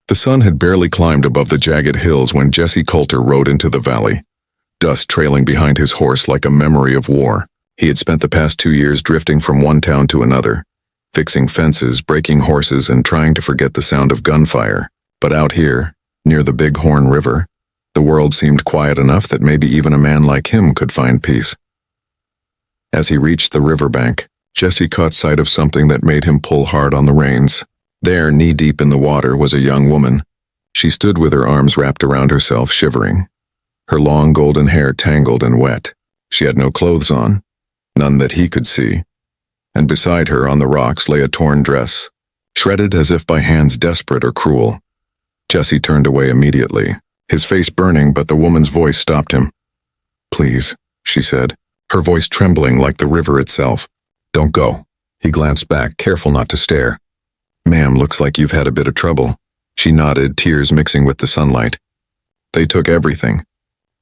The sun had barely climbed above the jagged hills when Jesse Coulter rode into the valley, dust trailing behind his horse like a memory of war. He had spent the past 2 years drifting from one town to another, fixing fences, breaking horses, and trying to forget the sound of gunfire. But out here, near the Big Horn River, the world seemed quiet enough that maybe even a man like him could find peace. As he reached the riverbank, Jesse caught sight of something that made him pull hard on the reins. There, knee-deep in the water, was a young woman. She stood with her arms wrapped around herself, shivering, her long golden hair tangled and wet. She had no clothes on, none that he could see, and beside her on the rocks lay a torn dress, shredded as if by hands desperate or cruel. Jesse turned away immediately, his face burning, but the woman's voice stopped him. "Please," she said, her voice trembling like the river itself. "Don't go." He glanced back, careful not to stare. "Ma'am, looks like you've had a bit of trouble." She nodded, tears mixing with the sunlight. "They took everything.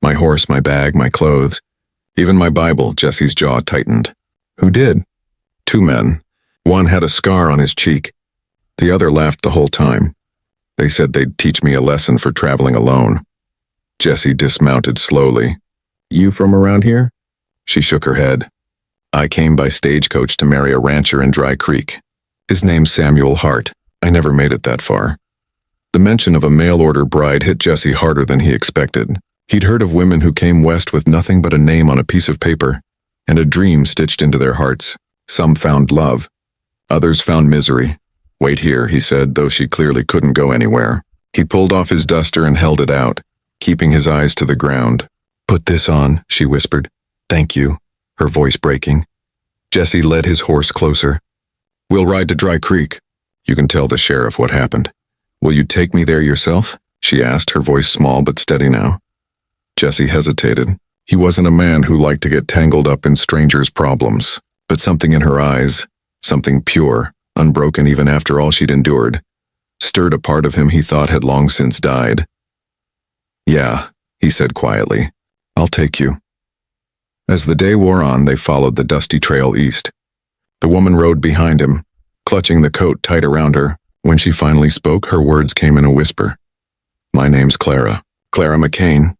My horse, my bag, my clothes, even my Bible." Jesse's jaw tightened. "Who did?" "2 men. One had a scar on his cheek. The other laughed the whole time. They said they'd teach me a lesson for traveling alone." Jesse dismounted slowly. "You from around here?" She shook her head. "I came by stagecoach to marry a rancher in Dry Creek. His name's Samuel Hart. I never made it that far." The mention of a mail-order bride hit Jesse harder than he expected. He'd heard of women who came west with nothing but a name on a piece of paper and a dream stitched into their hearts. Some found love. Others found misery. "Wait here," he said, though she clearly couldn't go anywhere. He pulled off his duster and held it out, keeping his eyes to the ground. "Put this on," she whispered. "Thank you," her voice breaking. Jesse led his horse closer. "We'll ride to Dry Creek. You can tell the sheriff what happened." "Will you take me there yourself?" she asked, her voice small but steady now. Jesse hesitated. He wasn't a man who liked to get tangled up in strangers' problems, but something in her eyes, something pure, unbroken even after all she'd endured, stirred a part of him he thought had long since died. "Yeah," he said quietly. "I'll take you." As the day wore on, they followed the dusty trail east. The woman rode behind him, clutching the coat tight around her. When she finally spoke, her words came in a whisper. "My name's Clara. Clara McCain."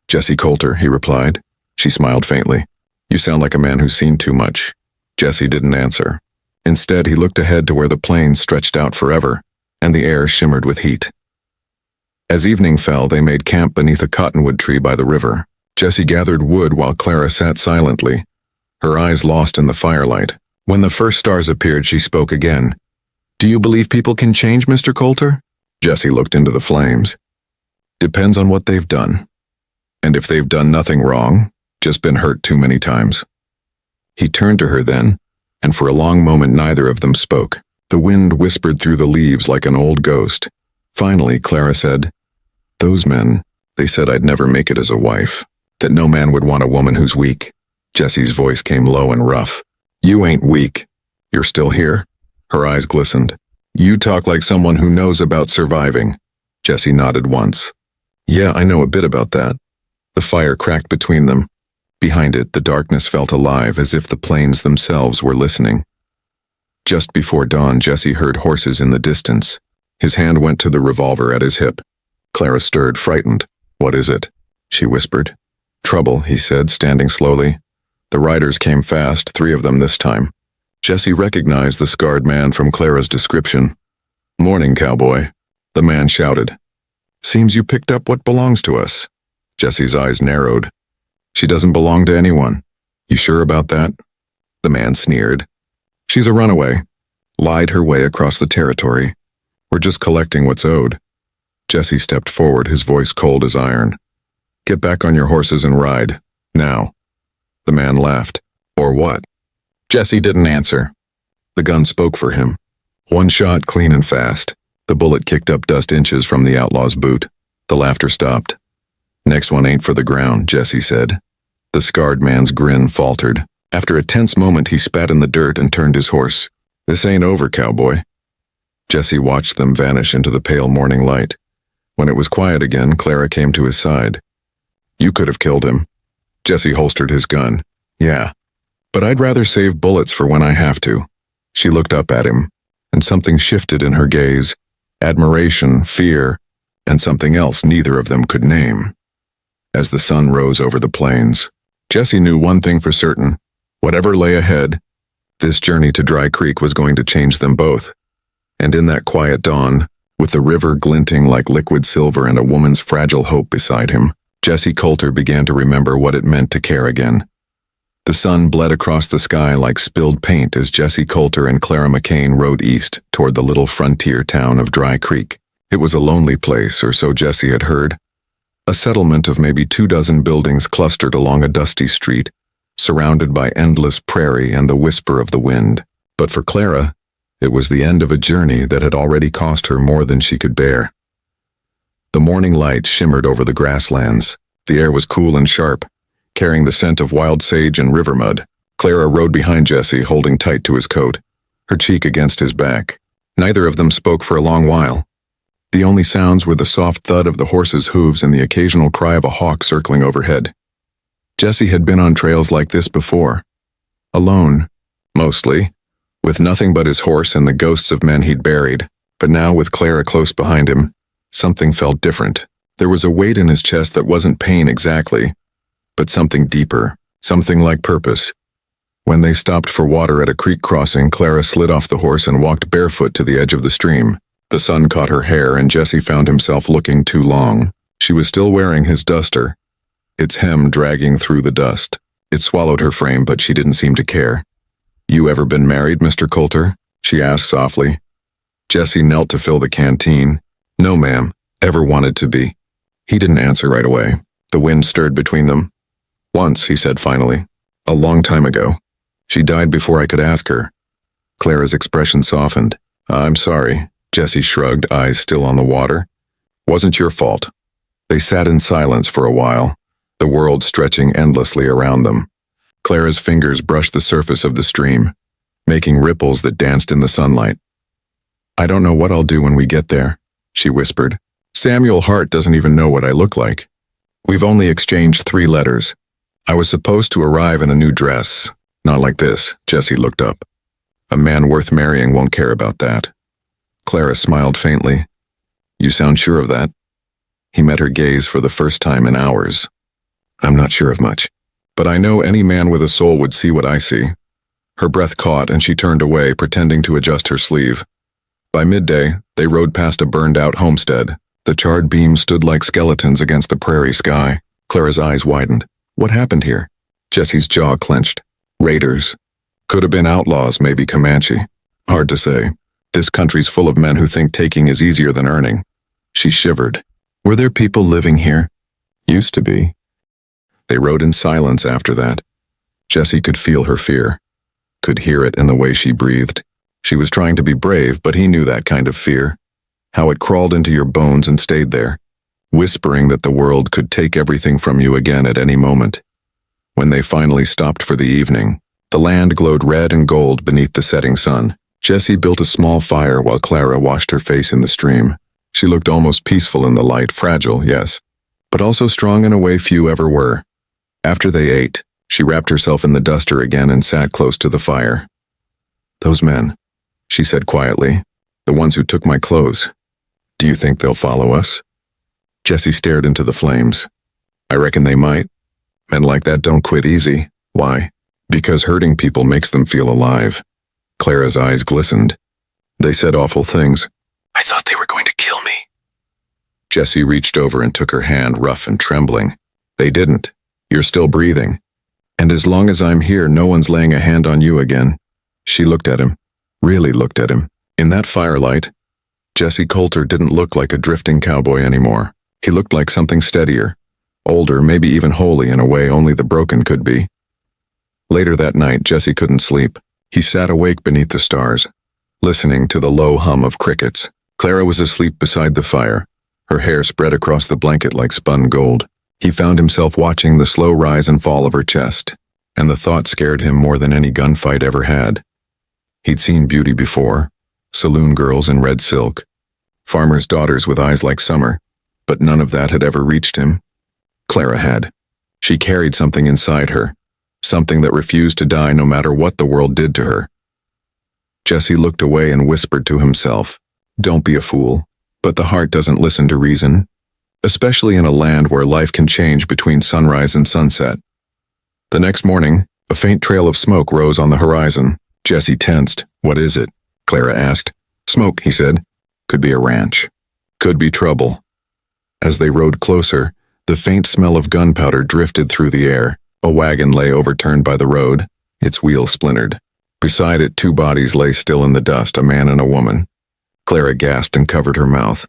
"Jesse Coulter," he replied. She smiled faintly. "You sound like a man who's seen too much." Jesse didn't answer. Instead, he looked ahead to where the plains stretched out forever, and the air shimmered with heat. As evening fell, they made camp beneath a cottonwood tree by the river. Jesse gathered wood while Clara sat silently, her eyes lost in the firelight. When the first stars appeared, she spoke again. "Do you believe people can change, Mr. Coulter?" Jesse looked into the flames. "Depends on what they've done. And if they've done nothing wrong, just been hurt too many times." He turned to her then, and for a long moment neither of them spoke. The wind whispered through the leaves like an old ghost. Finally, Clara said, "Those men, they said I'd never make it as a wife, that no man would want a woman who's weak." Jesse's voice came low and rough. "You ain't weak. You're still here." Her eyes glistened. "You talk like someone who knows about surviving." Jesse nodded once. "Yeah, I know a bit about that." The fire cracked between them. Behind it, the darkness felt alive, as if the plains themselves were listening. Just before dawn, Jesse heard horses in the distance. His hand went to the revolver at his hip. Clara stirred, frightened. "What is it?" she whispered. "Trouble," he said, standing slowly. The riders came fast, 3 of them this time. Jesse recognized the scarred man from Clara's description. "Morning, cowboy," the man shouted. "Seems you picked up what belongs to us." Jesse's eyes narrowed. "She doesn't belong to anyone." "You sure about that?" The man sneered. "She's a runaway. Lied her way across the territory. We're just collecting what's owed." Jesse stepped forward, his voice cold as iron. "Get back on your horses and ride. Now." The man laughed. "Or what?" Jesse didn't answer. The gun spoke for him. One shot, clean and fast. The bullet kicked up dust inches from the outlaw's boot. The laughter stopped. "Next one ain't for the ground," Jesse said. The scarred man's grin faltered. After a tense moment, he spat in the dirt and turned his horse. "This ain't over, cowboy." Jesse watched them vanish into the pale morning light. When it was quiet again, Clara came to his side. "You could have killed him." Jesse holstered his gun. "Yeah, but I'd rather save bullets for when I have to." She looked up at him, and something shifted in her gaze. admiration, fear, and something else neither of them could name. As the sun rose over the plains, Jesse knew one thing for certain. Whatever lay ahead, this journey to Dry Creek was going to change them both. And in that quiet dawn, with the river glinting like liquid silver and a woman's fragile hope beside him, Jesse Coulter began to remember what it meant to care again. The sun bled across the sky like spilled paint as Jesse Coulter and Clara McCain rode east toward the little frontier town of Dry Creek. It was a lonely place, or so Jesse had heard. A settlement of maybe 24 buildings clustered along a dusty street, surrounded by endless prairie and the whisper of the wind. But for Clara, it was the end of a journey that had already cost her more than she could bear. The morning light shimmered over the grasslands. The air was cool and sharp, carrying the scent of wild sage and river mud. Clara rode behind Jesse, holding tight to his coat, her cheek against his back. Neither of them spoke for a long while. The only sounds were the soft thud of the horse's hooves and the occasional cry of a hawk circling overhead. Jesse had been on trails like this before. Alone, mostly, with nothing but his horse and the ghosts of men he'd buried. But now, with Clara close behind him, something felt different. There was a weight in his chest that wasn't pain exactly, but something deeper, something like purpose. When they stopped for water at a creek crossing, Clara slid off the horse and walked barefoot to the edge of the stream. The sun caught her hair, and Jesse found himself looking too long. She was still wearing his duster, its hem dragging through the dust. It swallowed her frame, but she didn't seem to care. "You ever been married, Mr. Coulter?" she asked softly. Jesse knelt to fill the canteen. "No, ma'am. Ever wanted to be." He didn't answer right away. The wind stirred between them. "Once," he said finally. "A long time ago. She died before I could ask her." Clara's expression softened. "I'm sorry." Jesse shrugged, eyes still on the water. "Wasn't your fault." They sat in silence for a while, the world stretching endlessly around them. Clara's fingers brushed the surface of the stream, making ripples that danced in the sunlight. "I don't know what I'll do when we get there," she whispered. "Samuel Hart doesn't even know what I look like. We've only exchanged 3 letters. I was supposed to arrive in a new dress. Not like this." Jesse looked up. "A man worth marrying won't care about that." Clara smiled faintly. "You sound sure of that?" He met her gaze for the first time in hours. "I'm not sure of much, but I know any man with a soul would see what I see." Her breath caught and she turned away, pretending to adjust her sleeve. By midday, they rode past a burned-out homestead. The charred beams stood like skeletons against the prairie sky. Clara's eyes widened. "What happened here?" Jesse's jaw clenched. "Raiders. Could have been outlaws, maybe Comanche. Hard to say. This country's full of men who think taking is easier than earning." She shivered. "Were there people living here?" "Used to be." They rode in silence after that. Jesse could feel her fear, could hear it in the way she breathed. She was trying to be brave, but he knew that kind of fear. How it crawled into your bones and stayed there, whispering that the world could take everything from you again at any moment. When they finally stopped for the evening, the land glowed red and gold beneath the setting sun. Jesse built a small fire while Clara washed her face in the stream. She looked almost peaceful in the light, fragile, yes, but also strong in a way few ever were. After they ate, she wrapped herself in the duster again and sat close to the fire. "Those men," she said quietly, "the ones who took my clothes. Do you think they'll follow us?" Jesse stared into the flames. "I reckon they might. Men like that don't quit easy. Why? Because hurting people makes them feel alive." Clara's eyes glistened. "They said awful things. I thought they were going to kill me." Jesse reached over and took her hand, rough and trembling. "They didn't. You're still breathing. And as long as I'm here, no one's laying a hand on you again." She looked at him, really looked at him. In that firelight, Jesse Coulter didn't look like a drifting cowboy anymore. He looked like something steadier, older, maybe even holy in a way only the broken could be. Later that night, Jesse couldn't sleep. He sat awake beneath the stars, listening to the low hum of crickets. Clara was asleep beside the fire, her hair spread across the blanket like spun gold. He found himself watching the slow rise and fall of her chest, and the thought scared him more than any gunfight ever had. He'd seen beauty before, saloon girls in red silk, farmers' daughters with eyes like summer, but none of that had ever reached him. Clara had. She carried something inside her, something that refused to die no matter what the world did to her. Jesse looked away and whispered to himself, "Don't be a fool. But the heart doesn't listen to reason, especially in a land where life can change between sunrise and sunset. The next morning, a faint trail of smoke rose on the horizon. Jesse tensed. "What is it?" Clara asked. "Smoke," he said. "Could be a ranch. Could be trouble." As they rode closer, the faint smell of gunpowder drifted through the air. A wagon lay overturned by the road, its wheels splintered. Beside it, two bodies lay still in the dust, a man and a woman. Clara gasped and covered her mouth.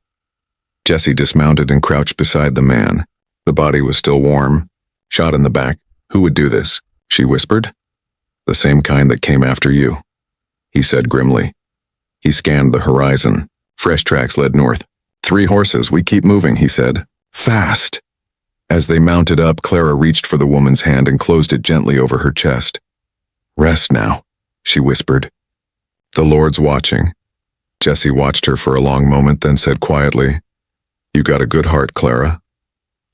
Jesse dismounted and crouched beside the man. The body was still warm, shot in the back. "Who would do this?" she whispered. "The same kind that came after you," he said grimly. He scanned the horizon. Fresh tracks led north. "3 horses, we keep moving," he said. "Fast!" As they mounted up, Clara reached for the woman's hand and closed it gently over her chest. "Rest now," she whispered. "The Lord's watching." Jesse watched her for a long moment, then said quietly, "You got a good heart, Clara.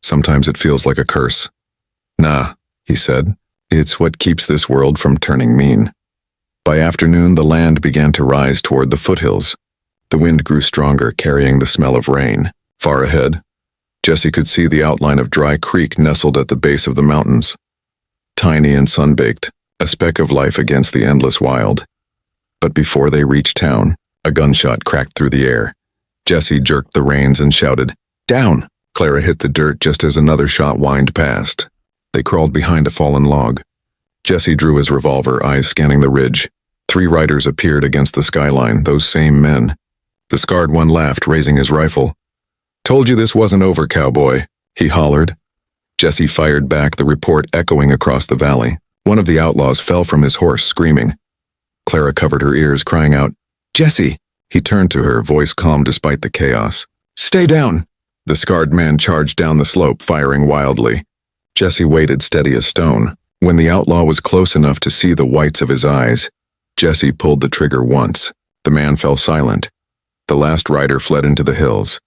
Sometimes it feels like a curse." "Nah," he said. "It's what keeps this world from turning mean." By afternoon, the land began to rise toward the foothills. The wind grew stronger, carrying the smell of rain. Far ahead, Jesse could see the outline of Dry Creek nestled at the base of the mountains. Tiny and sun-baked, a speck of life against the endless wild. But before they reached town, a gunshot cracked through the air. Jesse jerked the reins and shouted, "Down!" Clara hit the dirt just as another shot whined past. They crawled behind a fallen log. Jesse drew his revolver, eyes scanning the ridge. 3 riders appeared against the skyline, those same men. The scarred one laughed, raising his rifle. "Told you this wasn't over, cowboy," he hollered. Jesse fired back, the report echoing across the valley. One of the outlaws fell from his horse, screaming. Clara covered her ears, crying out, "Jesse!" He turned to her, voice calm despite the chaos. "Stay down!" The scarred man charged down the slope, firing wildly. Jesse waited steady as stone. When the outlaw was close enough to see the whites of his eyes, Jesse pulled the trigger once. The man fell silent. The last rider fled into the hills.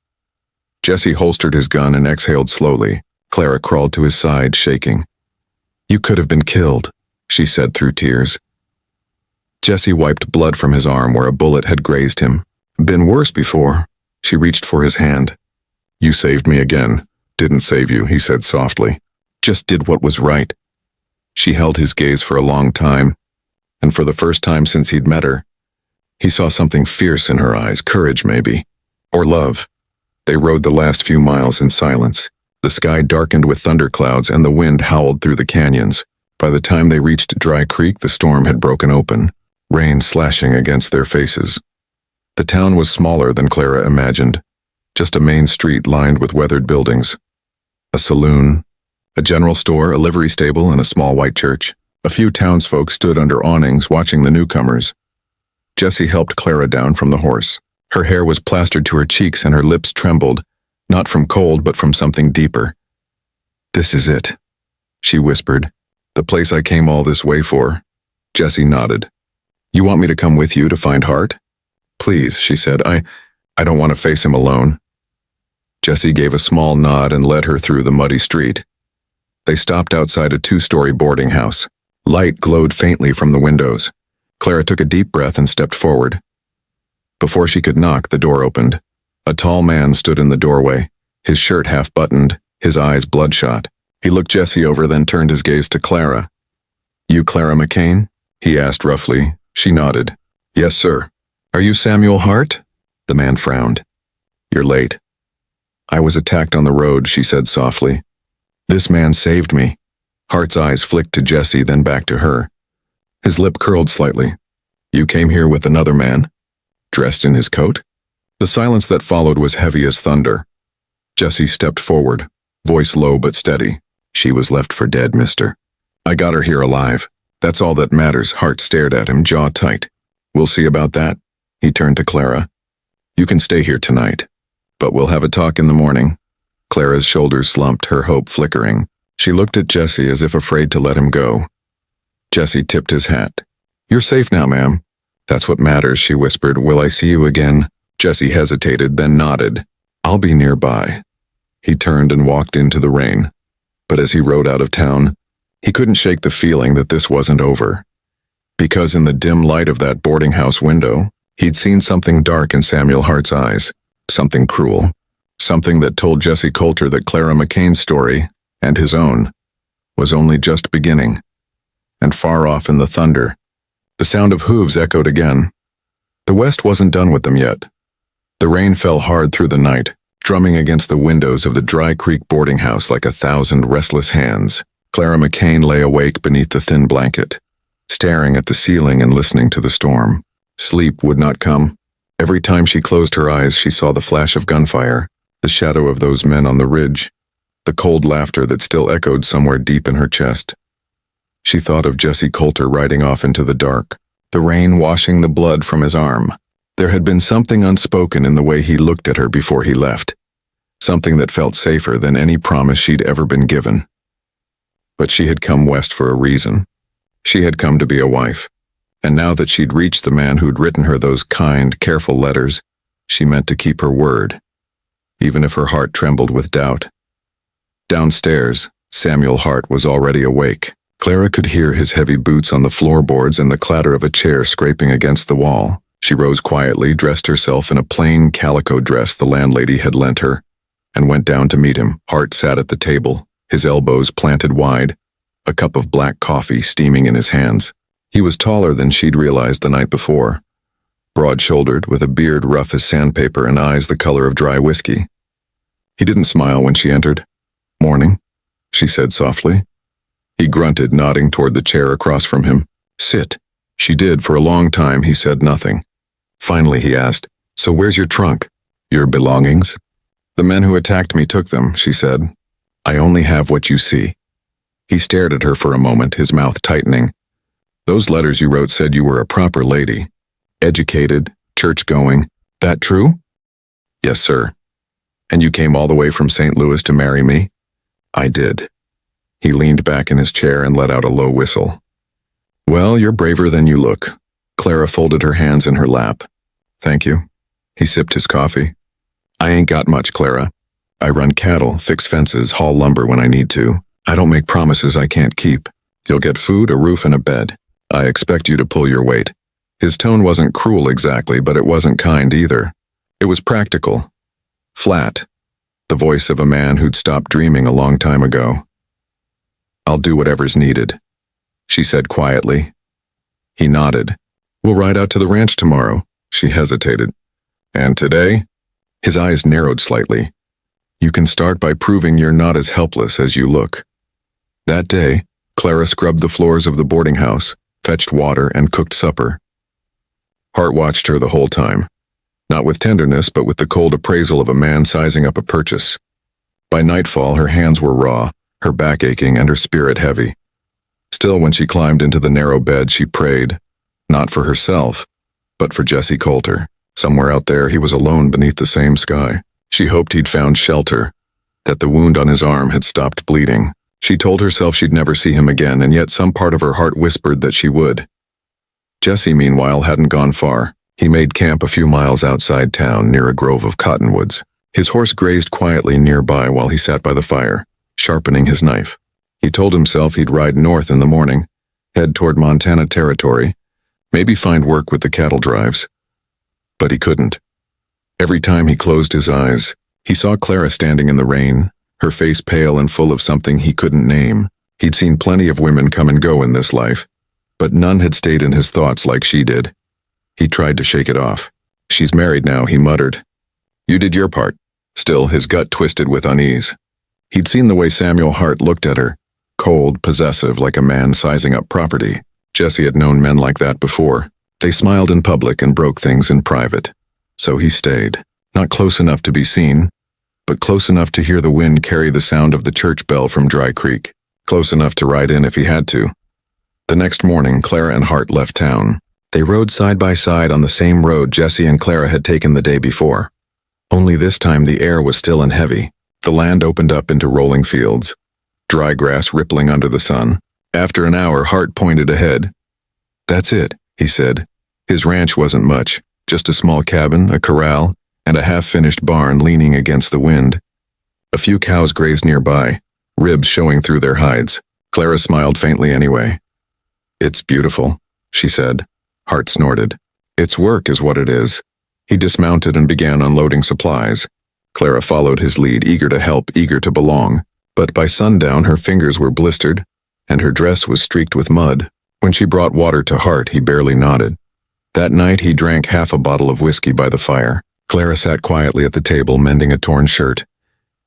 Jesse holstered his gun and exhaled slowly. Clara crawled to his side, shaking. "You could have been killed," she said through tears. Jesse wiped blood from his arm where a bullet had grazed him. "Been worse before." She reached for his hand. "You saved me again." "Didn't save you," he said softly. "Just did what was right." She held his gaze for a long time, and for the first time since he'd met her, he saw something fierce in her eyes, courage maybe, or love. They rode the last few miles in silence. The sky darkened with thunderclouds and the wind howled through the canyons. By the time they reached Dry Creek, the storm had broken open, rain slashing against their faces. The town was smaller than Clara imagined, just a main street lined with weathered buildings. A saloon, a general store, a livery stable, and a small white church. A few townsfolk stood under awnings watching the newcomers. Jesse helped Clara down from the horse. Her hair was plastered to her cheeks and her lips trembled, not from cold but from something deeper. "This is it," she whispered. "The place I came all this way for." Jesse nodded. "You want me to come with you to find Hart?" "Please," she said. I don't want to face him alone." Jesse gave a small nod and led her through the muddy street. They stopped outside a 2-story boarding house. Light glowed faintly from the windows. Clara took a deep breath and stepped forward. Before she could knock, the door opened. A tall man stood in the doorway, his shirt half-buttoned, his eyes bloodshot. He looked Jesse over, then turned his gaze to Clara. "You Clara McCain?" he asked roughly. She nodded. "Yes, sir." "Are you Samuel Hart?" The man frowned. "You're late." "I was attacked on the road," she said softly. "This man saved me." Hart's eyes flicked to Jesse, then back to her. His lip curled slightly. "You came here with another man? Dressed in his coat?" The silence that followed was heavy as thunder. Jesse stepped forward, voice low but steady. "She was left for dead, mister. I got her here alive. That's all that matters." Hart stared at him, jaw tight. "We'll see about that." He turned to Clara. "You can stay here tonight, but we'll have a talk in the morning." Clara's shoulders slumped, her hope flickering. She looked at Jesse as if afraid to let him go. Jesse tipped his hat. "You're safe now, ma'am." "That's what matters," she whispered. "Will I see you again?" Jesse hesitated, then nodded. "I'll be nearby." He turned and walked into the rain. But as he rode out of town, he couldn't shake the feeling that this wasn't over. Because in the dim light of that boarding house window, he'd seen something dark in Samuel Hart's eyes. something cruel, something that told Jesse Coulter that Clara McCain's story, and his own, was only just beginning. And far off in the thunder, the sound of hooves echoed again. The West wasn't done with them yet. The rain fell hard through the night, drumming against the windows of the Dry Creek boarding house like 1,000 restless hands. Clara McCain lay awake beneath the thin blanket, staring at the ceiling and listening to the storm. Sleep would not come. Every time she closed her eyes, she saw the flash of gunfire, the shadow of those men on the ridge, the cold laughter that still echoed somewhere deep in her chest. She thought of Jesse Coulter riding off into the dark, the rain washing the blood from his arm. There had been something unspoken in the way he looked at her before he left, something that felt safer than any promise she'd ever been given. But she had come west for a reason. She had come to be a wife, and now that she'd reached the man who'd written her those kind, careful letters, she meant to keep her word, even if her heart trembled with doubt. Downstairs, Samuel Hart was already awake. Clara could hear his heavy boots on the floorboards and the clatter of a chair scraping against the wall. She rose quietly, dressed herself in a plain calico dress the landlady had lent her, and went down to meet him. Hart sat at the table, his elbows planted wide, a cup of black coffee steaming in his hands. He was taller than she'd realized the night before, broad-shouldered, with a beard rough as sandpaper and eyes the color of dry whiskey. He didn't smile when she entered. "Morning," she said softly. He grunted, nodding toward the chair across from him. "Sit." She did. For a long time, he said nothing. Finally, he asked, "So where's your trunk? Your belongings?" "The men who attacked me took them," she said. "I only have what you see." He stared at her for a moment, his mouth tightening. "Those letters you wrote said you were a proper lady. Educated, church-going. That true?" "Yes, sir." "And you came all the way from St. Louis to marry me?" "I did." He leaned back in his chair and let out a low whistle. "Well, you're braver than you look." Clara folded her hands in her lap. "Thank you." He sipped his coffee. "I ain't got much, Clara. I run cattle, fix fences, haul lumber when I need to. I don't make promises I can't keep. You'll get food, a roof, and a bed. I expect you to pull your weight." His tone wasn't cruel exactly, but it wasn't kind either. It was practical. Flat. The voice of a man who'd stopped dreaming a long time ago. "I'll do whatever's needed," she said quietly. He nodded. "We'll ride out to the ranch tomorrow." She hesitated. "And today?" His eyes narrowed slightly. "You can start by proving you're not as helpless as you look." That day, Clara scrubbed the floors of the boarding house, fetched water, and cooked supper. Hart watched her the whole time, not with tenderness but with the cold appraisal of a man sizing up a purchase. By nightfall, her hands were raw, her back aching and her spirit heavy. Still, when she climbed into the narrow bed, she prayed, not for herself, but for Jesse Coulter. Somewhere out there, he was alone beneath the same sky. She hoped he'd found shelter, that the wound on his arm had stopped bleeding. She told herself she'd never see him again, and yet some part of her heart whispered that she would. Jesse, meanwhile, hadn't gone far. He made camp a few miles outside town, near a grove of cottonwoods. His horse grazed quietly nearby while he sat by the fire, sharpening his knife. He told himself he'd ride north in the morning, head toward Montana Territory, maybe find work with the cattle drives. But he couldn't. Every time he closed his eyes, he saw Clara standing in the rain, her face pale and full of something he couldn't name. He'd seen plenty of women come and go in this life, but none had stayed in his thoughts like she did. He tried to shake it off. "She's married now," he muttered. "You did your part." Still, his gut twisted with unease. He'd seen the way Samuel Hart looked at her, cold, possessive, like a man sizing up property. Jesse had known men like that before. They smiled in public and broke things in private. So he stayed, not close enough to be seen, but close enough to hear the wind carry the sound of the church bell from Dry Creek, close enough to ride in if he had to. The next morning, Clara and Hart left town. They rode side by side on the same road Jesse and Clara had taken the day before. Only this time the air was still and heavy. The land opened up into rolling fields, dry grass rippling under the sun. After an hour, Hart pointed ahead. "That's it," he said. His ranch wasn't much, just a small cabin, a corral, and a half-finished barn leaning against the wind. A few cows grazed nearby, ribs showing through their hides. Clara smiled faintly anyway. "It's beautiful," she said. Hart snorted. "It's work is what it is." He dismounted and began unloading supplies. Clara followed his lead, eager to help, eager to belong. But by sundown, her fingers were blistered, and her dress was streaked with mud. When she brought water to Hart, he barely nodded. That night, he drank half a bottle of whiskey by the fire. Clara sat quietly at the table, mending a torn shirt.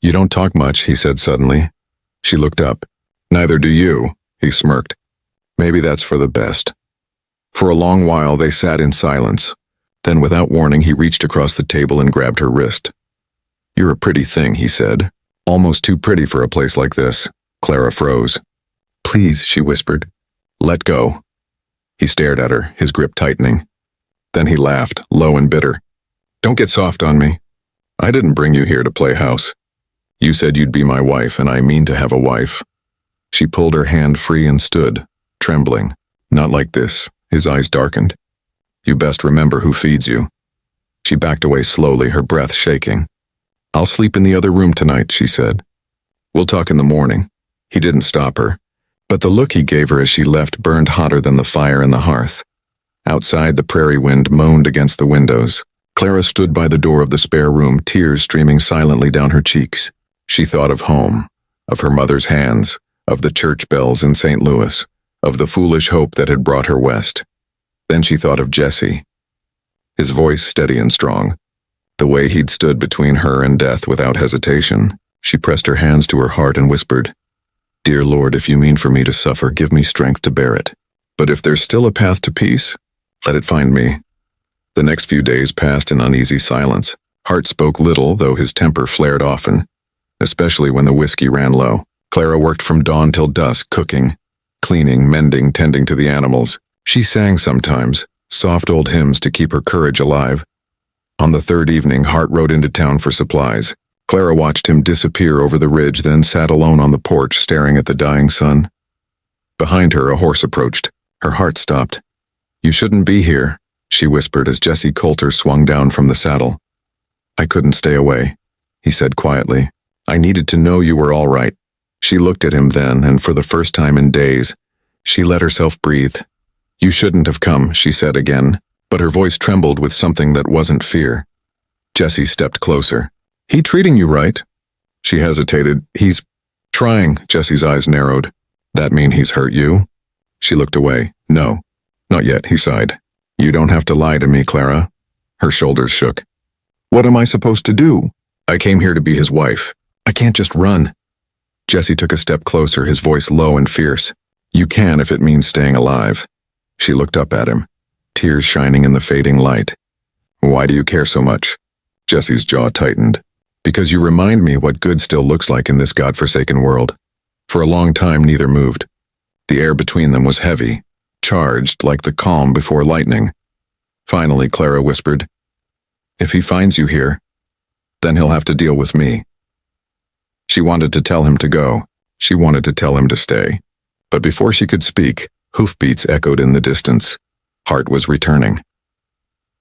"You don't talk much," he said suddenly. She looked up. "Neither do you," he smirked. "Maybe that's for the best." For a long while, they sat in silence. Then, without warning, he reached across the table and grabbed her wrist. "You're a pretty thing," he said. "Almost too pretty for a place like this." Clara froze. "Please," she whispered. "Let go." He stared at her, his grip tightening. Then he laughed, low and bitter. "Don't get soft on me. I didn't bring you here to play house. You said you'd be my wife, and I mean to have a wife." She pulled her hand free and stood, trembling. "Not like this." His eyes darkened. "You best remember who feeds you." She backed away slowly, her breath shaking. "I'll sleep in the other room tonight," she said. "We'll talk in the morning." He didn't stop her, but the look he gave her as she left burned hotter than the fire in the hearth. Outside, the prairie wind moaned against the windows. Clara stood by the door of the spare room, tears streaming silently down her cheeks. She thought of home, of her mother's hands, of the church bells in St. Louis, of the foolish hope that had brought her west. Then she thought of Jesse. His voice steady and strong. The way he'd stood between her and death without hesitation. She pressed her hands to her heart and whispered, "Dear Lord, if you mean for me to suffer, give me strength to bear it. But if there's still a path to peace, let it find me." The next few days passed in uneasy silence. Hart spoke little, though his temper flared often, especially when the whiskey ran low. Clara worked from dawn till dusk, cooking, cleaning, mending, tending to the animals. She sang sometimes, soft old hymns to keep her courage alive. On the third evening, Hart rode into town for supplies. Clara watched him disappear over the ridge, then sat alone on the porch, staring at the dying sun. Behind her, a horse approached. Her heart stopped. "You shouldn't be here," she whispered as Jesse Coulter swung down from the saddle. "I couldn't stay away," he said quietly. "I needed to know you were all right." She looked at him then, and for the first time in days, she let herself breathe. "You shouldn't have come," she said again, but her voice trembled with something that wasn't fear. Jesse stepped closer. "He treating you right?" She hesitated. "He's trying." Jesse's eyes narrowed. "That mean he's hurt you?" She looked away. "No, not yet," he sighed. "You don't have to lie to me, Clara." Her shoulders shook. "What am I supposed to do?" "I came here to be his wife. I can't just run." Jesse took a step closer, his voice low and fierce. "You can if it means staying alive." She looked up at him, tears shining in the fading light. "Why do you care so much?" Jesse's jaw tightened. "Because you remind me what good still looks like in this godforsaken world." For a long time, neither moved. The air between them was heavy, charged like the calm before lightning. Finally, Clara whispered, "If he finds you here, then he'll have to deal with me." She wanted to tell him to go. She wanted to tell him to stay. But before she could speak, hoofbeats echoed in the distance. Hart was returning.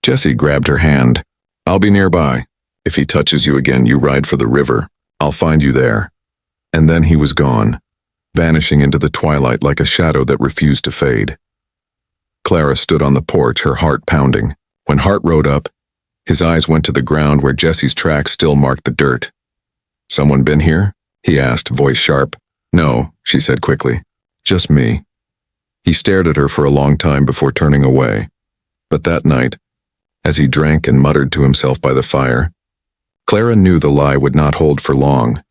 Jesse grabbed her hand. "I'll be nearby. If he touches you again, you ride for the river. I'll find you there." And then he was gone, vanishing into the twilight like a shadow that refused to fade. Clara stood on the porch, her heart pounding. When Hart rode up, his eyes went to the ground where Jesse's tracks still marked the dirt. "Someone been here?" he asked, voice sharp. "No," she said quickly. "Just me." He stared at her for a long time before turning away. But that night, as he drank and muttered to himself by the fire, Clara knew the lie would not hold for long.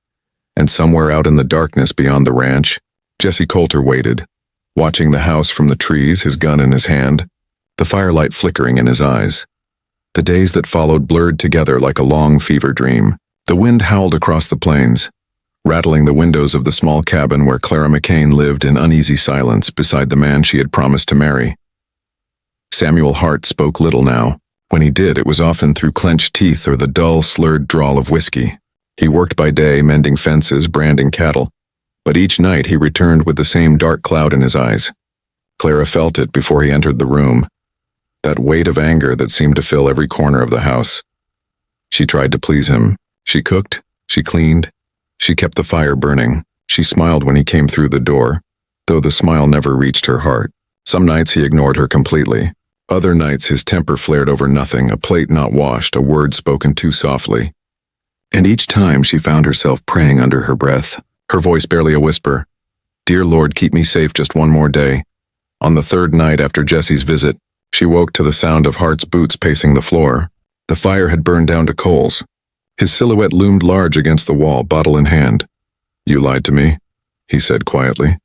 And somewhere out in the darkness beyond the ranch, Jesse Coulter waited, watching the house from the trees, his gun in his hand, the firelight flickering in his eyes. The days that followed blurred together like a long fever dream. The wind howled across the plains, rattling the windows of the small cabin where Clara McCain lived in uneasy silence beside the man she had promised to marry. Samuel Hart spoke little now. When he did, it was often through clenched teeth or the dull, slurred drawl of whiskey. He worked by day, mending fences, branding cattle, but each night he returned with the same dark cloud in his eyes. Clara felt it before he entered the room, that weight of anger that seemed to fill every corner of the house. She tried to please him. She cooked, she cleaned, she kept the fire burning. She smiled when he came through the door, though the smile never reached her heart. Some nights he ignored her completely. Other nights his temper flared over nothing, a plate not washed, a word spoken too softly. And each time she found herself praying under her breath, her voice barely a whisper. "Dear Lord, keep me safe just one more day." On the third night after Jesse's visit, she woke to the sound of Hart's boots pacing the floor. The fire had burned down to coals. His silhouette loomed large against the wall, bottle in hand. "You lied to me," he said quietly.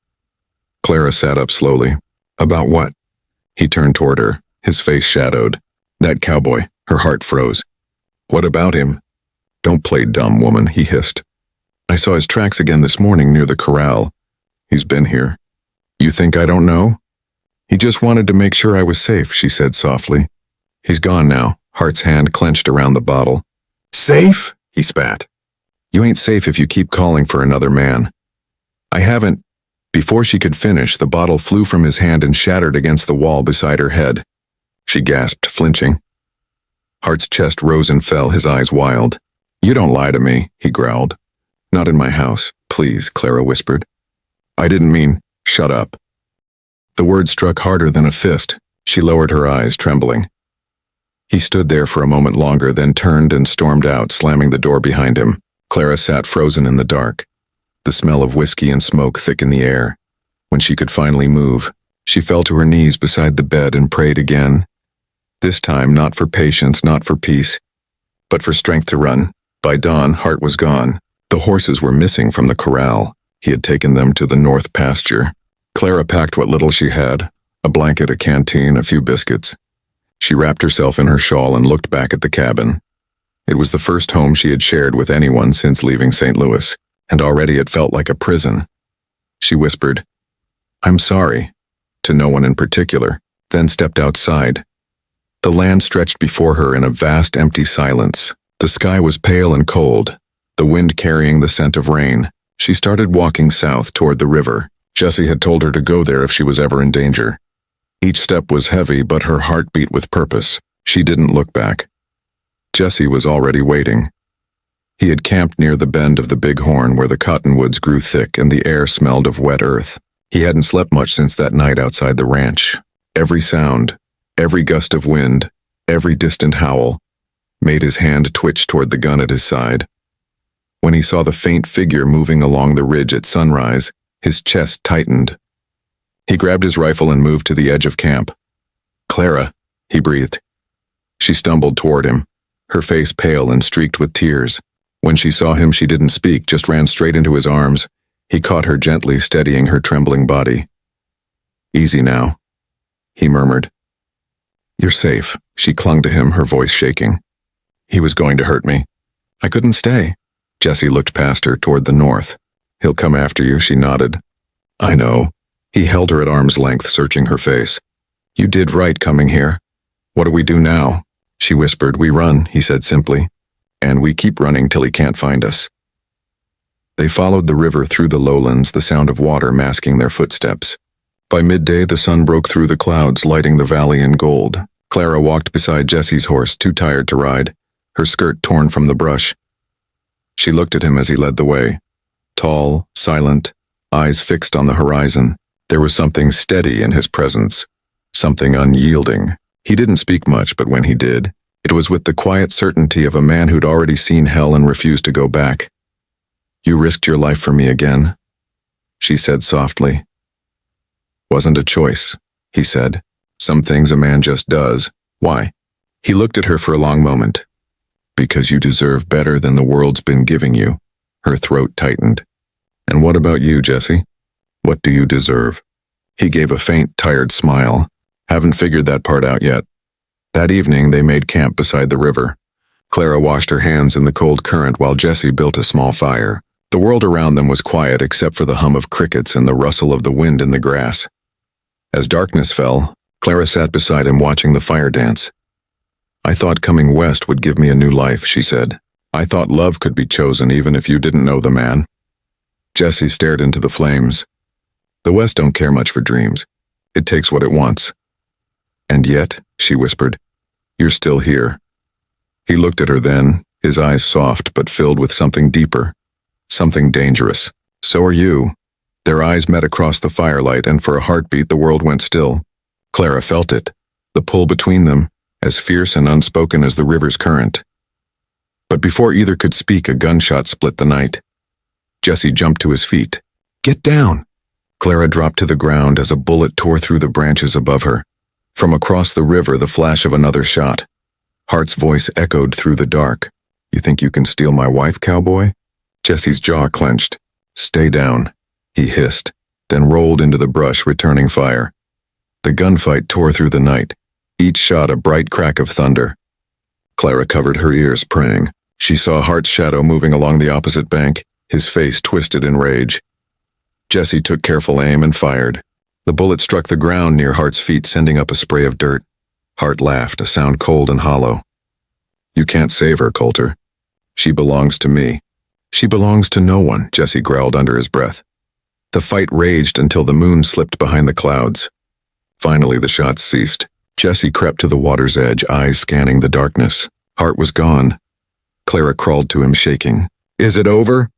Clara sat up slowly. "About what?" He turned toward her, his face shadowed. "That cowboy." Her heart froze. "What about him?" "Don't play dumb, woman," he hissed. "I saw his tracks again this morning near the corral. He's been here." "You think I don't know?" "He just wanted to make sure I was safe," she said softly. "He's gone now." Hart's hand clenched around the bottle. "Safe?" he spat. "You ain't safe if you keep calling for another man." "I haven't." Before she could finish, the bottle flew from his hand and shattered against the wall beside her head. She gasped, flinching. Hart's chest rose and fell, his eyes wild. "You don't lie to me," he growled. "Not in my house, please," Clara whispered. "I didn't mean—" "Shut up." The word struck harder than a fist. She lowered her eyes, trembling. He stood there for a moment longer, then turned and stormed out, slamming the door behind him. Clara sat frozen in the dark, the smell of whiskey and smoke thick in the air. When she could finally move, she fell to her knees beside the bed and prayed again. This time, not for patience, not for peace, but for strength to run. By dawn, Hart was gone. The horses were missing from the corral. He had taken them to the north pasture. Clara packed what little she had, a blanket, a canteen, a few biscuits. She wrapped herself in her shawl and looked back at the cabin. It was the first home she had shared with anyone since leaving St. Louis, and already it felt like a prison. She whispered, "I'm sorry," to no one in particular, then stepped outside. The land stretched before her in a vast empty silence. The sky was pale and cold, the wind carrying the scent of rain. She started walking south toward the river. Jesse had told her to go there if she was ever in danger. Each step was heavy, but her heart beat with purpose. She didn't look back. Jesse was already waiting. He had camped near the bend of the Big Horn where the cottonwoods grew thick and the air smelled of wet earth. He hadn't slept much since that night outside the ranch. Every sound, every gust of wind, every distant howl, made his hand twitch toward the gun at his side. When he saw the faint figure moving along the ridge at sunrise, his chest tightened. He grabbed his rifle and moved to the edge of camp. "Clara," he breathed. She stumbled toward him, her face pale and streaked with tears. When she saw him, she didn't speak, just ran straight into his arms. He caught her gently, steadying her trembling body. "Easy now," he murmured. "You're safe." She clung to him, her voice shaking. "He was going to hurt me. I couldn't stay." Jesse looked past her toward the north. "He'll come after you," she nodded. "I know." He held her at arm's length, searching her face. "You did right coming here. What do we do now?" She whispered. "We run," he said simply. "And we keep running till he can't find us." They followed the river through the lowlands, the sound of water masking their footsteps. By midday, the sun broke through the clouds, lighting the valley in gold. Clara walked beside Jesse's horse, too tired to ride, her skirt torn from the brush. She looked at him as he led the way. Tall, silent, eyes fixed on the horizon. There was something steady in his presence, something unyielding. He didn't speak much, but when he did, it was with the quiet certainty of a man who'd already seen hell and refused to go back. "You risked your life for me again," she said softly. "Wasn't a choice," he said. "Some things a man just does." "Why?" He looked at her for a long moment. "Because you deserve better than the world's been giving you." Her throat tightened. "And what about you, Jesse? What do you deserve?" He gave a faint, tired smile. "Haven't figured that part out yet." That evening, they made camp beside the river. Clara washed her hands in the cold current while Jesse built a small fire. The world around them was quiet except for the hum of crickets and the rustle of the wind in the grass. As darkness fell, Clara sat beside him watching the fire dance. "I thought coming west would give me a new life," she said. "I thought love could be chosen even if you didn't know the man." Jesse stared into the flames. "The West don't care much for dreams. It takes what it wants." "And yet," she whispered, "you're still here." He looked at her then, his eyes soft but filled with something deeper, something dangerous. "So are you." Their eyes met across the firelight, and for a heartbeat the world went still. Clara felt it. the pull between them, as fierce and unspoken as the river's current. But before either could speak, a gunshot split the night. Jesse jumped to his feet. "Get down!" Clara dropped to the ground as a bullet tore through the branches above her. From across the river, the flash of another shot. Hart's voice echoed through the dark. "You think you can steal my wife, cowboy?" Jesse's jaw clenched. "Stay down," he hissed, then rolled into the brush, returning fire. The gunfight tore through the night, each shot a bright crack of thunder. Clara covered her ears, praying. She saw Hart's shadow moving along the opposite bank, his face twisted in rage. Jesse took careful aim and fired. The bullet struck the ground near Hart's feet, sending up a spray of dirt. Hart laughed, a sound cold and hollow. "You can't save her, Coulter. She belongs to me." "She belongs to no one," Jesse growled under his breath. The fight raged until the moon slipped behind the clouds. Finally, the shots ceased. Jesse crept to the water's edge, eyes scanning the darkness. Hart was gone. Clara crawled to him, shaking. "Is it over?"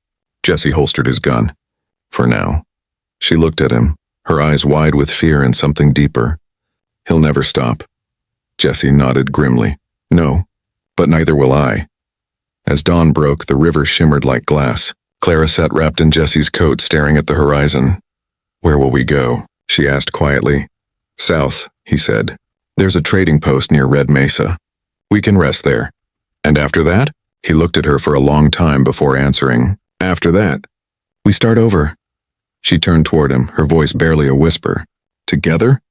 Jesse holstered his gun. "For now." She looked at him, her eyes wide with fear and something deeper. "He'll never stop." Jesse nodded grimly. "No, but neither will I." As dawn broke, the river shimmered like glass. Clara sat wrapped in Jesse's coat, staring at the horizon. "Where will we go?" she asked quietly. "South," he said. "There's a trading post near Red Mesa. We can rest there." "And after that?" He looked at her for a long time before answering. "After that, we start over." She turned toward him, her voice barely a whisper. "Together?"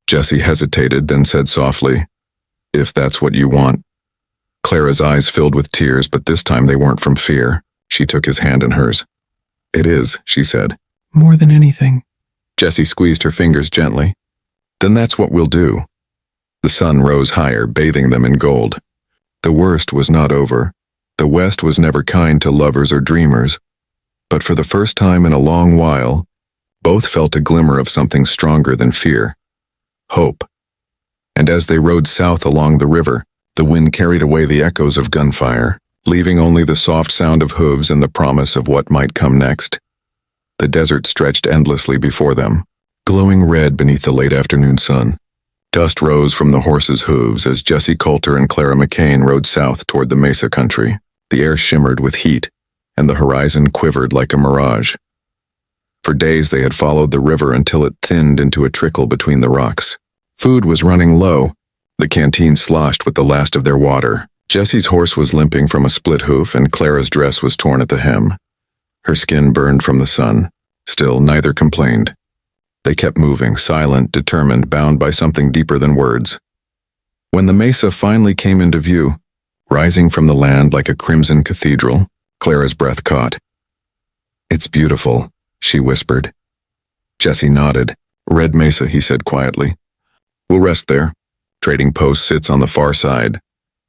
Jesse hesitated, then said softly, "If that's what you want." Clara's eyes filled with tears, but this time they weren't from fear. She took his hand in hers. "It is," she said. "More than anything." Jesse squeezed her fingers gently. "Then that's what we'll do." The sun rose higher, bathing them in gold. The worst was not over. The West was never kind to lovers or dreamers. But for the first time in a long while, both felt a glimmer of something stronger than fear. Hope. And as they rode south along the river, the wind carried away the echoes of gunfire, leaving only the soft sound of hooves and the promise of what might come next. The desert stretched endlessly before them, glowing red beneath the late afternoon sun. Dust rose from the horses' hooves as Jesse Coulter and Clara McCain rode south toward the Mesa country. The air shimmered with heat, and the horizon quivered like a mirage. For days they had followed the river until it thinned into a trickle between the rocks. Food was running low. The canteen sloshed with the last of their water. Jesse's horse was limping from a split hoof, and Clara's dress was torn at the hem. Her skin burned from the sun. Still, neither complained. They kept moving, silent, determined, bound by something deeper than words. When the mesa finally came into view, rising from the land like a crimson cathedral, Clara's breath caught. "It's beautiful," she whispered. Jesse nodded. "Red Mesa," he said quietly. "We'll rest there. Trading post sits on the far side."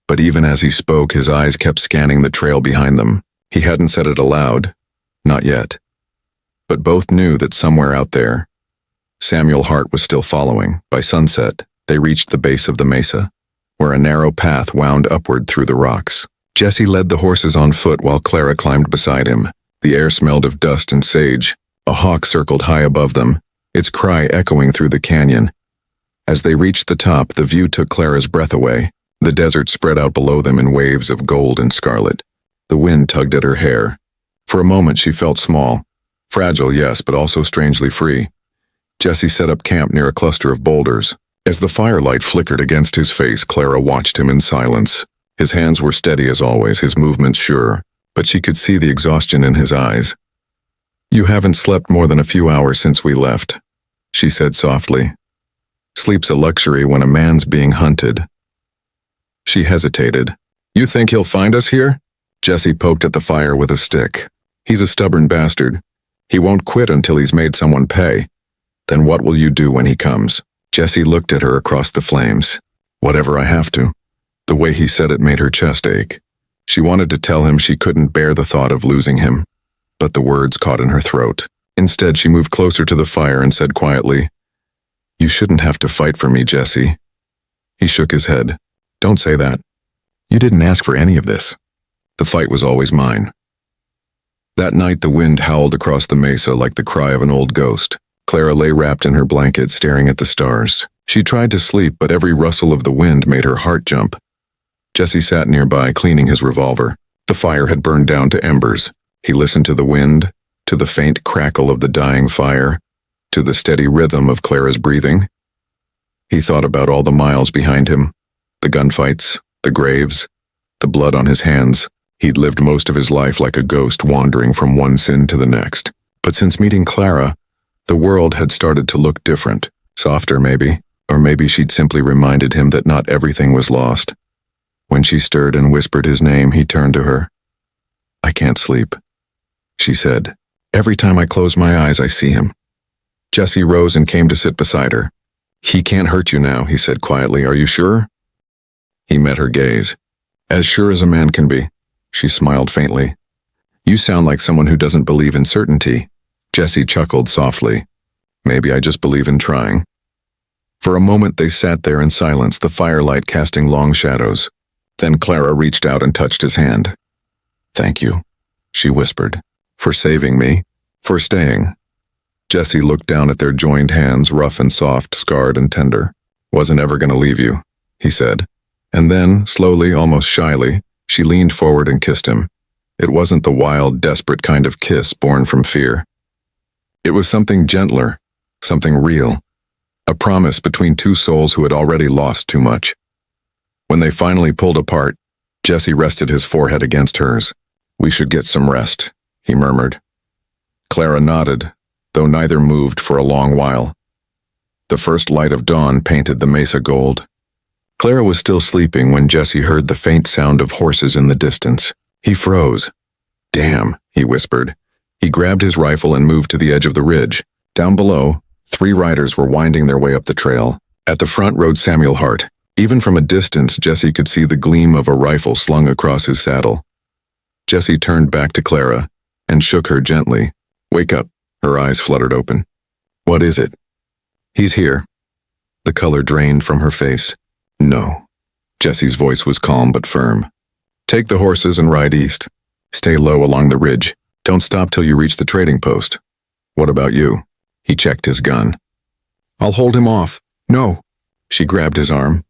But even as he spoke, his eyes kept scanning the trail behind them. He hadn't said it aloud. Not yet. But both knew that somewhere out there, Samuel Hart was still following. By sunset, they reached the base of the mesa, where a narrow path wound upward through the rocks. Jesse led the horses on foot while Clara climbed beside him. The air smelled of dust and sage. A hawk circled high above them, its cry echoing through the canyon. As they reached the top, the view took Clara's breath away. The desert spread out below them in waves of gold and scarlet. The wind tugged at her hair. For a moment she felt small. Fragile, yes, but also strangely free. Jesse set up camp near a cluster of boulders. As the firelight flickered against his face, Clara watched him in silence. His hands were steady as always, his movements sure, but she could see the exhaustion in his eyes. "You haven't slept more than a few hours since we left," she said softly. "Sleep's a luxury when a man's being hunted." She hesitated. "You think he'll find us here?" Jesse poked at the fire with a stick. "He's a stubborn bastard. He won't quit until he's made someone pay. Then what will you do when he comes?" Jesse looked at her across the flames. "Whatever I have to." The way he said it made her chest ache. She wanted to tell him she couldn't bear the thought of losing him, but the words caught in her throat. Instead, she moved closer to the fire and said quietly, "You shouldn't have to fight for me, Jesse." He shook his head. "Don't say that. You didn't ask for any of this. The fight was always mine." That night the wind howled across the mesa like the cry of an old ghost. Clara lay wrapped in her blanket, staring at the stars. She tried to sleep, but every rustle of the wind made her heart jump. Jesse sat nearby, cleaning his revolver. The fire had burned down to embers. He listened to the wind, to the faint crackle of the dying fire, to the steady rhythm of Clara's breathing. He thought about all the miles behind him, the gunfights, the graves, the blood on his hands. He'd lived most of his life like a ghost, wandering from one sin to the next. But since meeting Clara, the world had started to look different, softer maybe, or maybe she'd simply reminded him that not everything was lost. When she stirred and whispered his name, he turned to her. "I can't sleep," she said. "Every time I close my eyes, I see him." Jesse rose and came to sit beside her. "He can't hurt you now," he said quietly. "Are you sure?" He met her gaze. "As sure as a man can be." She smiled faintly. "You sound like someone who doesn't believe in certainty." Jesse chuckled softly. "Maybe I just believe in trying." For a moment they sat there in silence, the firelight casting long shadows. Then Clara reached out and touched his hand. "Thank you," she whispered, "for saving me, for staying." Jesse looked down at their joined hands, rough and soft, scarred and tender. "Wasn't ever gonna leave you," he said. And then, slowly, almost shyly, she leaned forward and kissed him. It wasn't the wild, desperate kind of kiss born from fear. It was something gentler, something real, a promise between two souls who had already lost too much. When they finally pulled apart, Jesse rested his forehead against hers. "We should get some rest," he murmured. Clara nodded, though neither moved for a long while. The first light of dawn painted the mesa gold. Clara was still sleeping when Jesse heard the faint sound of horses in the distance. He froze. "Damn," he whispered. He grabbed his rifle and moved to the edge of the ridge. Down below, 3 riders were winding their way up the trail. At the front rode Samuel Hart. Even from a distance, Jesse could see the gleam of a rifle slung across his saddle. Jesse turned back to Clara and shook her gently. "Wake up." Her eyes fluttered open. "What is it?" "He's here." The color drained from her face. "No." Jesse's voice was calm but firm. "Take the horses and ride east. Stay low along the ridge. Don't stop till you reach the trading post." "What about you?" He checked his gun. "I'll hold him off." "No." She grabbed his arm.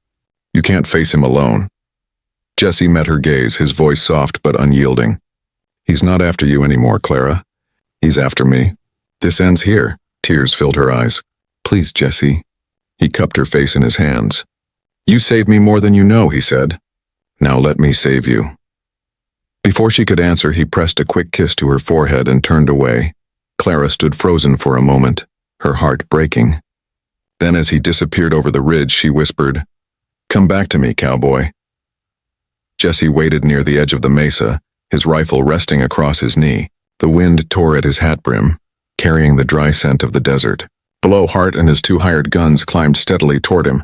"You can't face him alone." Jesse met her gaze, his voice soft but unyielding. "He's not after you anymore, Clara. He's after me. This ends here." Tears filled her eyes. "Please, Jesse." He cupped her face in his hands. "You saved me more than you know," he said. "Now let me save you." Before she could answer, he pressed a quick kiss to her forehead and turned away. Clara stood frozen for a moment, her heart breaking. Then as he disappeared over the ridge, she whispered, "Come back to me, cowboy." Jesse waited near the edge of the mesa, his rifle resting across his knee. The wind tore at his hat brim, carrying the dry scent of the desert. Below, Hart and his 2 hired guns climbed steadily toward him.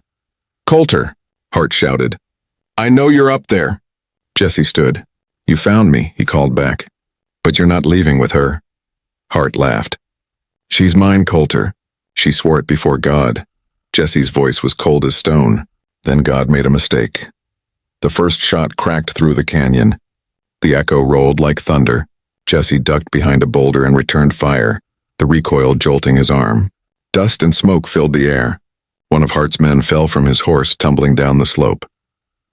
"Coulter!" Hart shouted. "I know you're up there." Jesse stood. "You found me," he called back. "But you're not leaving with her." Hart laughed. "She's mine, Coulter." She swore it before God. Jesse's voice was cold as stone. Then God made a mistake. The first shot cracked through the canyon. The echo rolled like thunder. Jesse ducked behind a boulder and returned fire, the recoil jolting his arm. Dust and smoke filled the air. One of Hart's men fell from his horse, tumbling down the slope.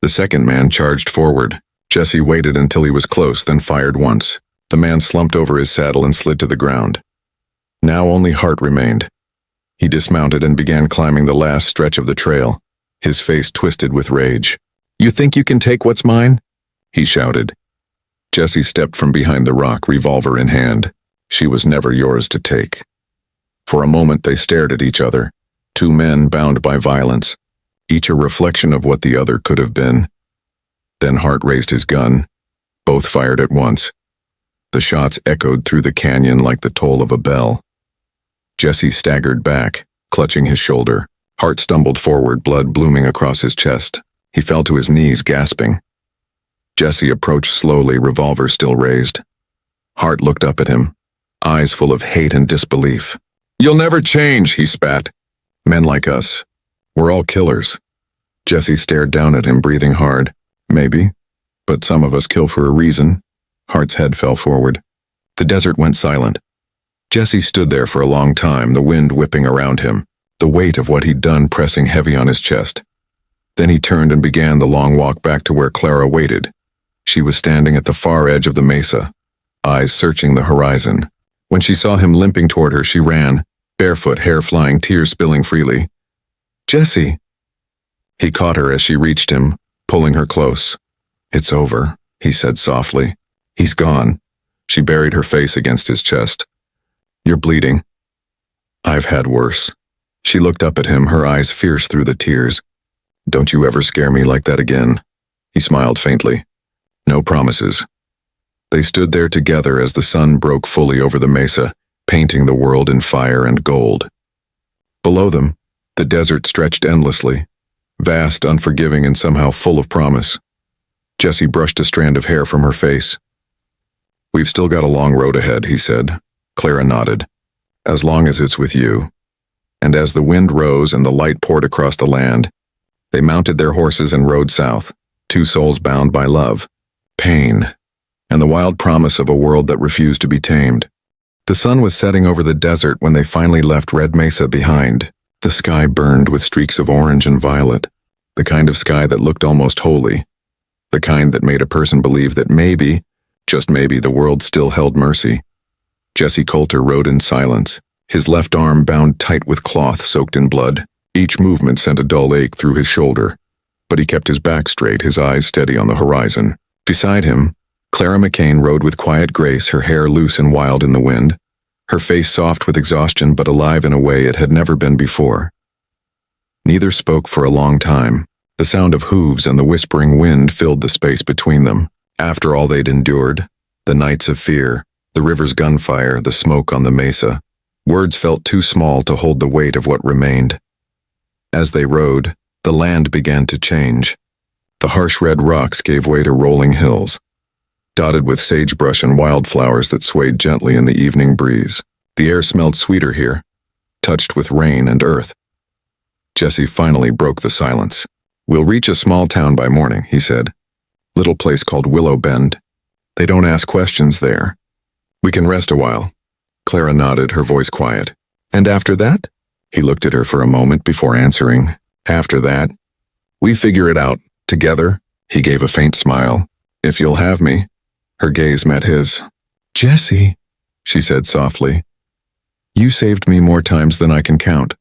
The second man charged forward. Jesse waited until he was close, then fired once. The man slumped over his saddle and slid to the ground. Now only Hart remained. He dismounted and began climbing the last stretch of the trail, his face twisted with rage. "You think you can take what's mine?" he shouted. Jesse stepped from behind the rock, revolver in hand. She was never yours to take. For a moment they stared at each other, 2 men bound by violence, each a reflection of what the other could have been. Then Hart raised his gun. Both fired at once. The shots echoed through the canyon like the toll of a bell. Jesse staggered back, clutching his shoulder. Hart stumbled forward, blood blooming across his chest. He fell to his knees, gasping. Jesse approached slowly, revolver still raised. Hart looked up at him, eyes full of hate and disbelief. "You'll never change," he spat. "Men like us. We're all killers." Jesse stared down at him, breathing hard. "Maybe, but some of us kill for a reason." Hart's head fell forward. The desert went silent. Jesse stood there for a long time, the wind whipping around him, the weight of what he'd done pressing heavy on his chest. Then he turned and began the long walk back to where Clara waited. She was standing at the far edge of the mesa, eyes searching the horizon. When she saw him limping toward her, she ran, barefoot, hair flying, tears spilling freely. "Jesse!" He caught her as she reached him, pulling her close. "It's over," he said softly. "He's gone." She buried her face against his chest. "You're bleeding." "I've had worse." She looked up at him, her eyes fierce through the tears. "Don't you ever scare me like that again." He smiled faintly. "No promises." They stood there together as the sun broke fully over the mesa, painting the world in fire and gold. Below them, the desert stretched endlessly, vast, unforgiving, and somehow full of promise. Jesse brushed a strand of hair from her face. "We've still got a long road ahead," he said. Clara nodded. "As long as it's with you." And as the wind rose and the light poured across the land, they mounted their horses and rode south, two souls bound by love, pain, and the wild promise of a world that refused to be tamed. The sun was setting over the desert when they finally left Red Mesa behind. The sky burned with streaks of orange and violet, the kind of sky that looked almost holy, the kind that made a person believe that maybe, just maybe, the world still held mercy. Jesse Coulter rode in silence, his left arm bound tight with cloth soaked in blood. Each movement sent a dull ache through his shoulder, but he kept his back straight, his eyes steady on the horizon. Beside him, Clara McCain rode with quiet grace, her hair loose and wild in the wind, her face soft with exhaustion but alive in a way it had never been before. Neither spoke for a long time. The sound of hooves and the whispering wind filled the space between them. After all they'd endured, the nights of fear, the river's gunfire, the smoke on the mesa, words felt too small to hold the weight of what remained. As they rode, the land began to change. The harsh red rocks gave way to rolling hills, dotted with sagebrush and wildflowers that swayed gently in the evening breeze. The air smelled sweeter here, touched with rain and earth. Jesse finally broke the silence. "We'll reach a small town by morning," he said. "Little place called Willow Bend. They don't ask questions there. We can rest a while." Clara nodded, her voice quiet. "And after that?" He looked at her for a moment before answering. "After that, we figure it out, together." He gave a faint smile. "If you'll have me." Her gaze met his. "Jesse," she said softly, "you saved me more times than I can count.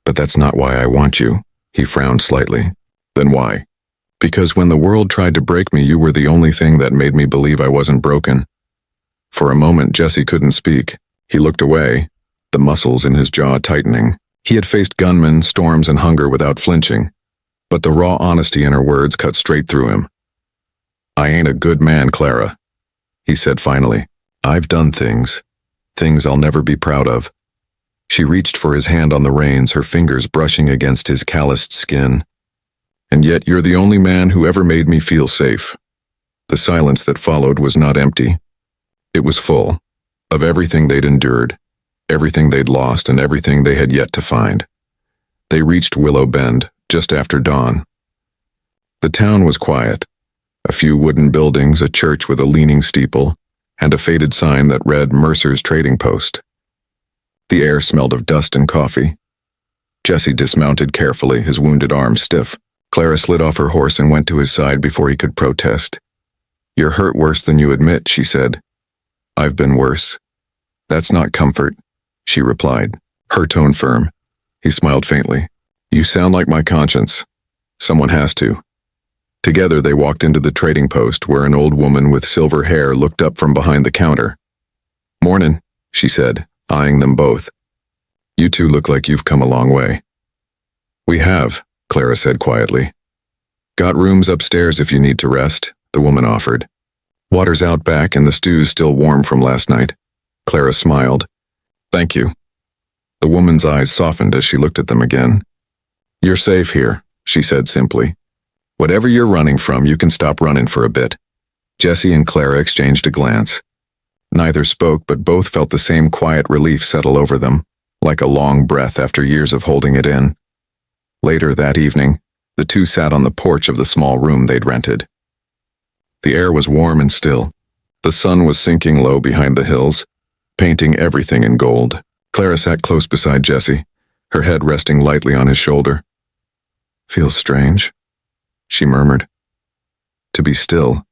But that's not why I want you." He frowned slightly. "Then why?" "Because when the world tried to break me, you were the only thing that made me believe I wasn't broken." For a moment, Jesse couldn't speak. He looked away, the muscles in his jaw tightening. He had faced gunmen, storms, and hunger without flinching, but the raw honesty in her words cut straight through him. "I ain't a good man, Clara," he said finally. "I've done things I'll never be proud of." She reached for his hand on the reins, her fingers brushing against his calloused skin. "And yet you're the only man who ever made me feel safe." The silence that followed was not empty. It was full of everything they'd endured, everything they'd lost, and everything they had yet to find. They reached Willow Bend just after dawn. The town was quiet. A few wooden buildings, a church with a leaning steeple, and a faded sign that read Mercer's Trading Post. The air smelled of dust and coffee. Jesse dismounted carefully, his wounded arm stiff. Clara slid off her horse and went to his side before he could protest. "You're hurt worse than you admit," she said. "I've been worse." "That's not comfort," she replied, her tone firm. He smiled faintly. "You sound like my conscience. Someone has to." Together they walked into the trading post, where an old woman with silver hair looked up from behind the counter. "Mornin'," she said, eyeing them both. "You two look like you've come a long way." "We have," Clara said quietly. "Got rooms upstairs if you need to rest," the woman offered. "Water's out back and the stew's still warm from last night." Clara smiled. "Thank you." The woman's eyes softened as she looked at them again. "You're safe here," she said simply. "Whatever you're running from, you can stop running for a bit." Jesse and Clara exchanged a glance. Neither spoke, but both felt the same quiet relief settle over them, like a long breath after years of holding it in. Later that evening, the two sat on the porch of the small room they'd rented. The air was warm and still. The sun was sinking low behind the hills, painting everything in gold. Clara sat close beside Jesse, her head resting lightly on his shoulder. "Feels strange," she murmured. "To be still."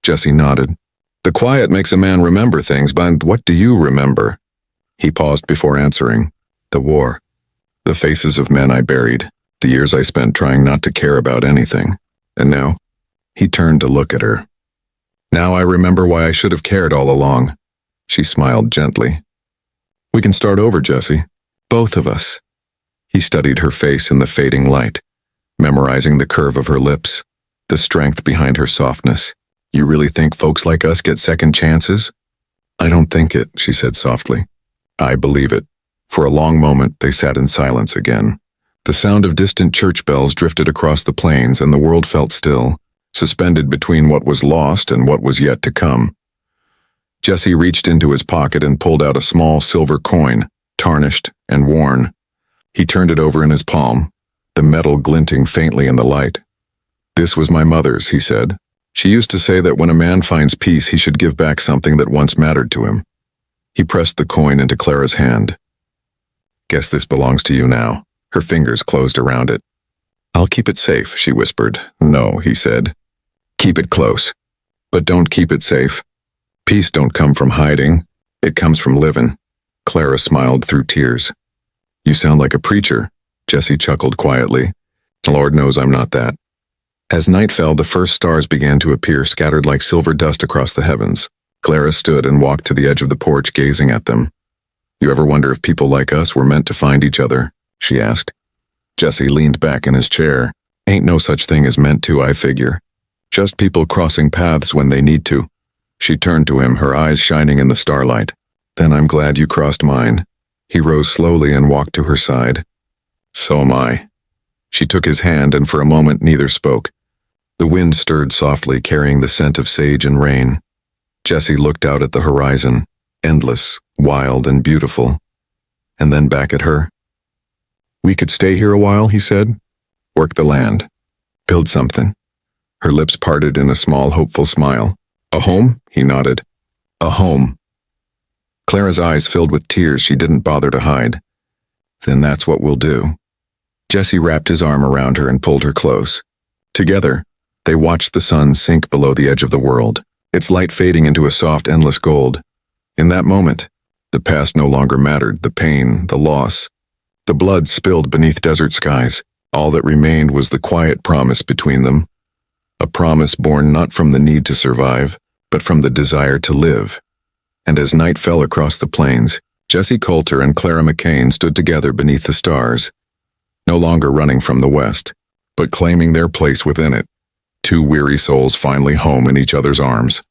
Jesse nodded. "The quiet makes a man remember things, but what do you remember?" He paused before answering. "The war. The faces of men I buried. The years I spent trying not to care about anything. And now?" He turned to look at her. "Now I remember why I should have cared all along." She smiled gently. "We can start over, Jesse. Both of us." He studied her face in the fading light, memorizing the curve of her lips, the strength behind her softness. "You really think folks like us get second chances?" "I don't think it," she said softly. "I believe it." For a long moment they sat in silence again. The sound of distant church bells drifted across the plains, and the world felt still, suspended between what was lost and what was yet to come. Jesse reached into his pocket and pulled out a small silver coin, tarnished and worn. He turned it over in his palm, the metal glinting faintly in the light. "This was my mother's," he said. "She used to say that when a man finds peace, he should give back something that once mattered to him." He pressed the coin into Clara's hand. "Guess this belongs to you now." Her fingers closed around it. "I'll keep it safe," she whispered. "No," he said. "Keep it close. But don't keep it safe. Peace don't come from hiding. It comes from living." Clara smiled through tears. "You sound like a preacher," Jesse chuckled quietly. "Lord knows I'm not that." As night fell, the first stars began to appear, scattered like silver dust across the heavens. Clara stood and walked to the edge of the porch, gazing at them. "You ever wonder if people like us were meant to find each other?" she asked. Jesse leaned back in his chair. "Ain't no such thing as meant to, I figure. Just people crossing paths when they need to." She turned to him, her eyes shining in the starlight. "Then I'm glad you crossed mine." He rose slowly and walked to her side. "So am I." She took his hand, and for a moment neither spoke. The wind stirred softly, carrying the scent of sage and rain. Jesse looked out at the horizon, endless, wild, and beautiful, and then back at her. "We could stay here a while," he said. "Work the land. Build something." Her lips parted in a small, hopeful smile. "A home?" he nodded. "A home." Clara's eyes filled with tears she didn't bother to hide. "Then that's what we'll do." Jesse wrapped his arm around her and pulled her close. Together, they watched the sun sink below the edge of the world, its light fading into a soft, endless gold. In that moment, the past no longer mattered, the pain, the loss, the blood spilled beneath desert skies. All that remained was the quiet promise between them, a promise born not from the need to survive, but from the desire to live. And as night fell across the plains, Jesse Coulter and Clara McCain stood together beneath the stars, no longer running from the West, but claiming their place within it, two weary souls finally home in each other's arms.